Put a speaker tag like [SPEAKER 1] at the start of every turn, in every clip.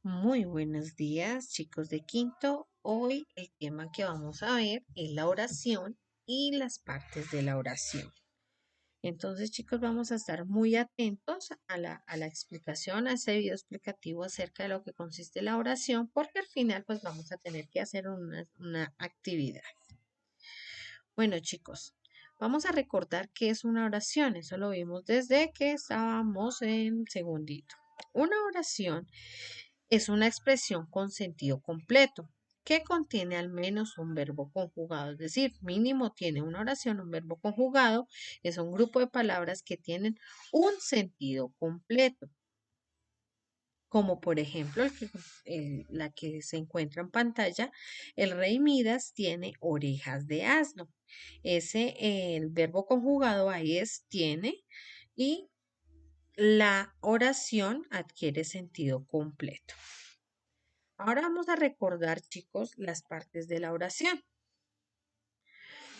[SPEAKER 1] Muy buenos días, chicos de quinto. Hoy el tema que vamos a ver es la oración y las partes de la oración. Entonces, chicos, vamos a estar muy atentos a la explicación, a ese video explicativo acerca de lo que consiste la oración, porque al final, pues vamos a tener que hacer una actividad. Bueno, chicos, vamos a recordar qué es una oración. Eso lo vimos desde que estábamos en segundito. Una oración es una expresión con sentido completo que contiene al menos un verbo conjugado, es decir, mínimo tiene una oración, un verbo conjugado, es un grupo de palabras que tienen un sentido completo, como por ejemplo la que se encuentra en pantalla, el rey Midas tiene orejas de asno. El verbo conjugado ahí es tiene y la oración adquiere sentido completo. Ahora vamos a recordar, chicos, las partes de la oración.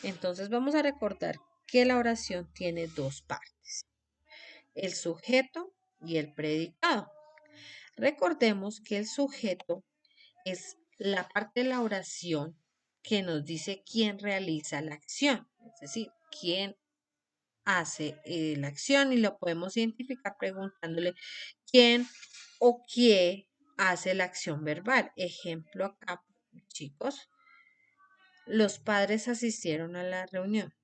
[SPEAKER 1] Entonces vamos a recordar que la oración tiene dos partes, el sujeto y el predicado. Recordemos que el sujeto es la parte de la oración que nos dice quién realiza la acción, es decir, quién hace la acción y lo podemos identificar preguntándole quién o qué hace la acción verbal. Ejemplo acá, chicos. Los padres asistieron a la reunión.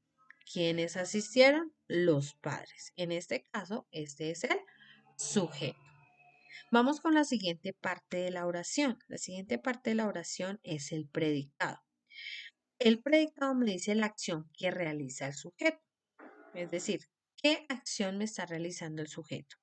[SPEAKER 1] ¿Quiénes asistieron? Los padres. En este caso, este es el sujeto. Vamos con la siguiente parte de la oración. La siguiente parte de la oración es el predicado. El predicado me dice la acción que realiza el sujeto. Es decir, ¿qué acción me está realizando el sujeto?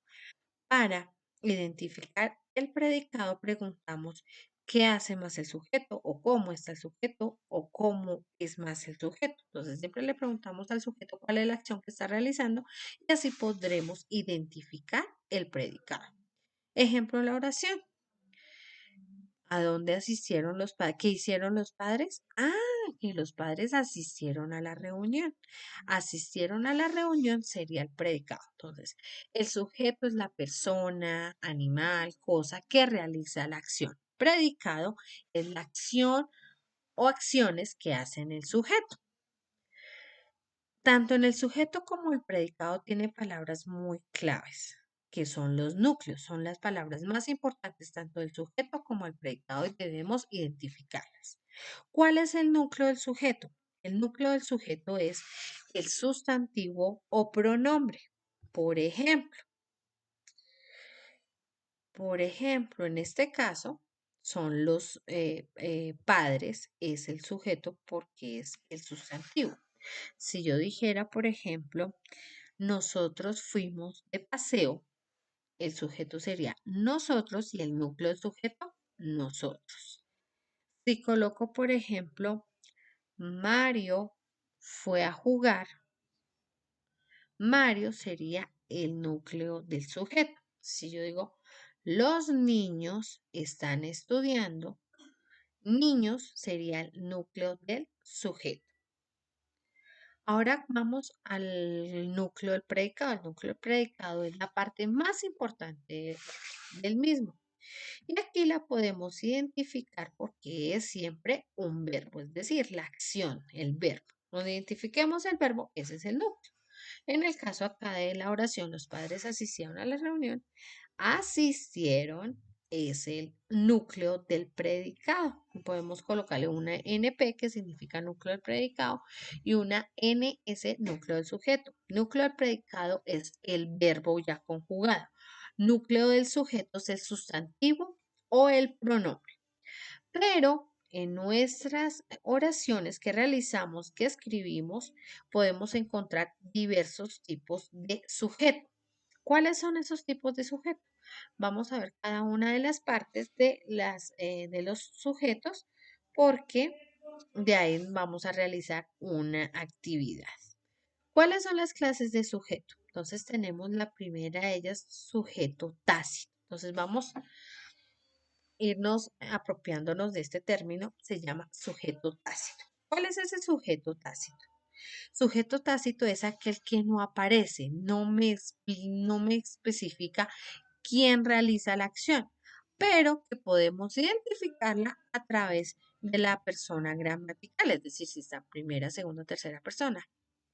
[SPEAKER 1] Para identificar el predicado preguntamos qué hace más el sujeto o cómo está el sujeto o cómo es más el sujeto. Entonces siempre le preguntamos al sujeto cuál es la acción que está realizando y así podremos identificar el predicado. Ejemplo de la oración. ¿A dónde asistieron los padres? ¿Qué hicieron los padres? Ah, que los padres asistieron a la reunión. Asistieron a la reunión sería el predicado. Entonces, el sujeto es la persona, animal, cosa que realiza la acción. Predicado es la acción o acciones que hacen el sujeto. Tanto en el sujeto como el predicado tiene palabras muy claves, que son los núcleos, son las palabras más importantes tanto del sujeto como del predicado y debemos identificarlas. ¿Cuál es el núcleo del sujeto? El núcleo del sujeto es el sustantivo o pronombre. Por ejemplo, en este caso son los padres, es el sujeto porque es el sustantivo. Si yo dijera, por ejemplo, nosotros fuimos de paseo, el sujeto sería nosotros y el núcleo del sujeto, nosotros. Si coloco, por ejemplo, Mario fue a jugar, Mario sería el núcleo del sujeto. Si yo digo, los niños están estudiando, niños sería el núcleo del sujeto. Ahora vamos al núcleo del predicado. El núcleo del predicado es la parte más importante del mismo. Y aquí la podemos identificar porque es siempre un verbo, es decir, la acción, el verbo. Cuando identifiquemos el verbo, ese es el núcleo. En el caso acá de la oración, los padres asistieron a la reunión. Asistieron es el núcleo del predicado. Podemos colocarle una NP que significa núcleo del predicado y una NS núcleo del sujeto. Núcleo del predicado es el verbo ya conjugado. Núcleo del sujeto es el sustantivo o el pronombre. Pero en nuestras oraciones que realizamos, que escribimos, podemos encontrar diversos tipos de sujeto. ¿Cuáles son esos tipos de sujeto? Vamos a ver cada una de las partes de los sujetos porque de ahí vamos a realizar una actividad. ¿Cuáles son las clases de sujeto? Entonces tenemos la primera de ellas, sujeto tácito. Entonces vamos a irnos apropiándonos de este término, se llama sujeto tácito. ¿Cuál es ese sujeto tácito? Sujeto tácito es aquel que no aparece, no me especifica quién realiza la acción. pero que podemos identificarla a través de la persona gramatical, es decir, si está primera, segunda, tercera persona,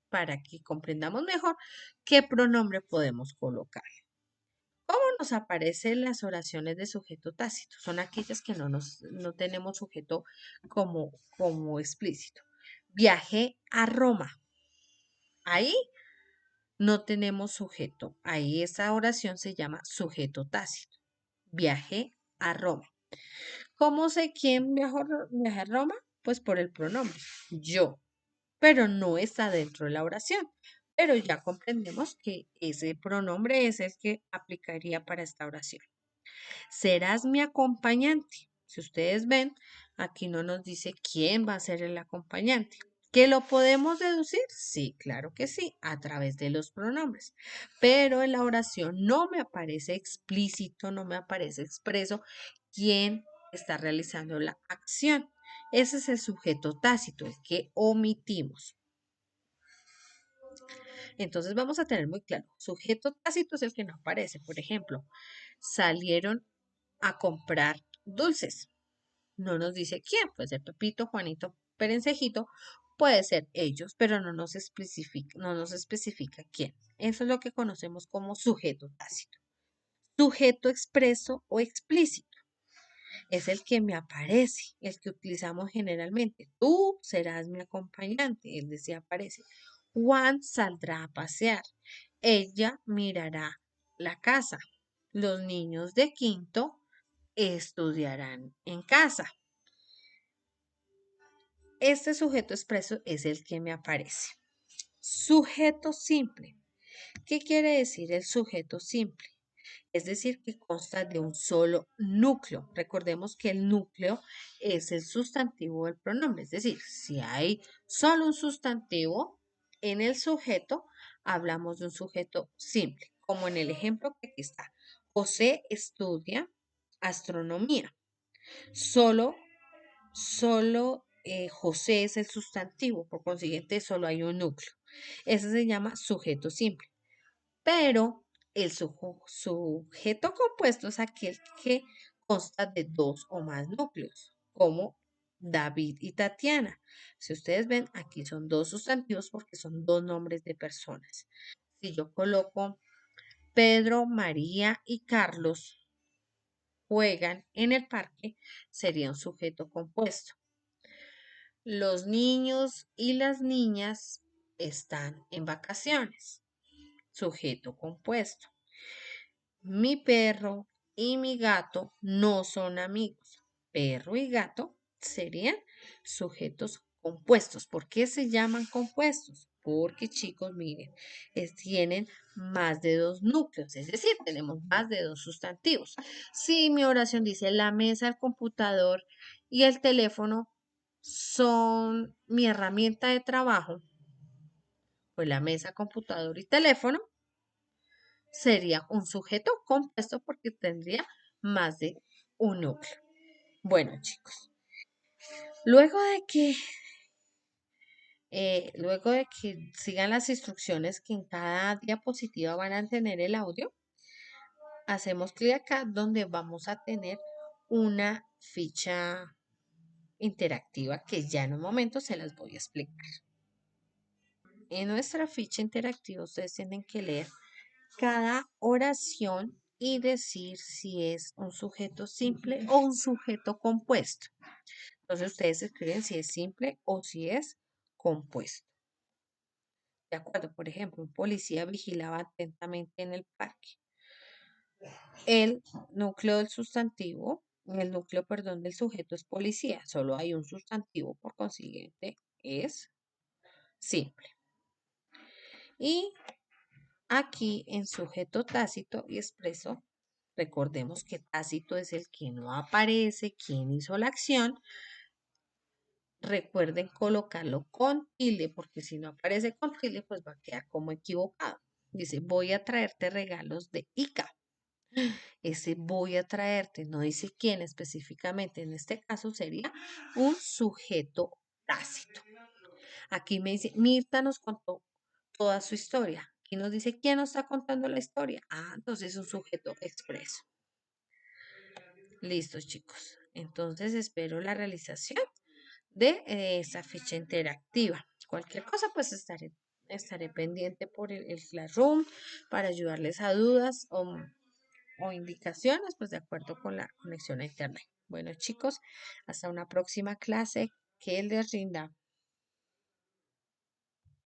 [SPEAKER 1] para que comprendamos mejor qué pronombre podemos colocar. ¿Cómo nos aparecen las oraciones de sujeto tácito? Son aquellas que no tenemos sujeto como explícito. Viajé a Roma. Ahí no tenemos sujeto. Ahí esa oración se llama sujeto tácito. Viajé a Roma. ¿Cómo sé quién viaja a Roma? Pues por el pronombre, yo, pero no está dentro de la oración. Pero ya comprendemos que ese pronombre es el que aplicaría para esta oración. Serás mi acompañante. Si ustedes ven, aquí no nos dice quién va a ser el acompañante. ¿Que lo podemos deducir? Sí, claro que sí, a través de los pronombres. Pero en la oración no me aparece explícito, no me aparece expreso quién está realizando la acción. Ese es el sujeto tácito, el que omitimos. Entonces vamos a tener muy claro, sujeto tácito es el que no aparece. Por ejemplo, salieron a comprar dulces. No nos dice quién, puede ser Pepito, Juanito, Perencejito, puede ser ellos, pero no nos especifica quién. Eso es lo que conocemos como sujeto tácito. Sujeto expreso o explícito es el que me aparece, el que utilizamos generalmente. Tú serás mi acompañante, él decía aparece. Juan saldrá a pasear. Ella mirará la casa. Los niños de quinto estudiarán en casa. Este sujeto expreso es el que me aparece. Sujeto simple. ¿Qué quiere decir el sujeto simple? Es decir, que consta de un solo núcleo. Recordemos que el núcleo es el sustantivo del pronombre. Es decir, si hay solo un sustantivo en el sujeto, hablamos de un sujeto simple, como en el ejemplo que aquí está. José estudia astronomía. Solo José es el sustantivo, por consiguiente solo hay un núcleo. Ese se llama sujeto simple. Pero el sujeto compuesto es aquel que consta de dos o más núcleos, como David y Tatiana. Si ustedes ven, aquí son dos sustantivos porque son dos nombres de personas. Si yo coloco Pedro, María y Carlos juegan en el parque, sería un sujeto compuesto. Los niños y las niñas están en vacaciones. Sujeto compuesto. Mi perro y mi gato no son amigos. Perro y gato serían sujetos compuestos. ¿Por qué se llaman compuestos? Porque chicos, miren, tienen más de dos núcleos, es decir, tenemos más de dos sustantivos. Si mi oración dice la mesa, el computador y el teléfono son mi herramienta de trabajo, pues la mesa, computador y teléfono sería un sujeto compuesto porque tendría más de un núcleo. Bueno, chicos, luego de que, luego de que sigan las instrucciones que en cada diapositiva van a tener el audio, hacemos clic acá donde vamos a tener una ficha interactiva que ya en un momento se las voy a explicar. En nuestra ficha interactiva ustedes tienen que leer cada oración y decir si es un sujeto simple o un sujeto compuesto. Entonces ustedes escriben si es simple o si es compuesto. De acuerdo, por ejemplo, un policía vigilaba atentamente en el parque. El núcleo del sustantivo, el núcleo, perdón, del sujeto es policía. Solo hay un sustantivo, por consiguiente, es simple. Y aquí en sujeto tácito y expreso, recordemos que tácito es el que no aparece, quien hizo la acción. Recuerden colocarlo con tilde, porque si no aparece con tilde, pues va a quedar como equivocado. Dice, voy a traerte regalos de Ica. Ese voy a traerte, no dice quién específicamente. En este caso sería un sujeto tácito. Aquí me dice, Mirta nos contó toda su historia. Aquí nos dice quién nos está contando la historia. Ah, entonces es un sujeto expreso. Listo, chicos. Entonces espero la realización de esa ficha interactiva. Cualquier cosa, pues estaré pendiente por el Classroom para ayudarles a dudas o indicaciones, pues de acuerdo con la conexión a Internet. Bueno, chicos, hasta una próxima clase. Que les rinda.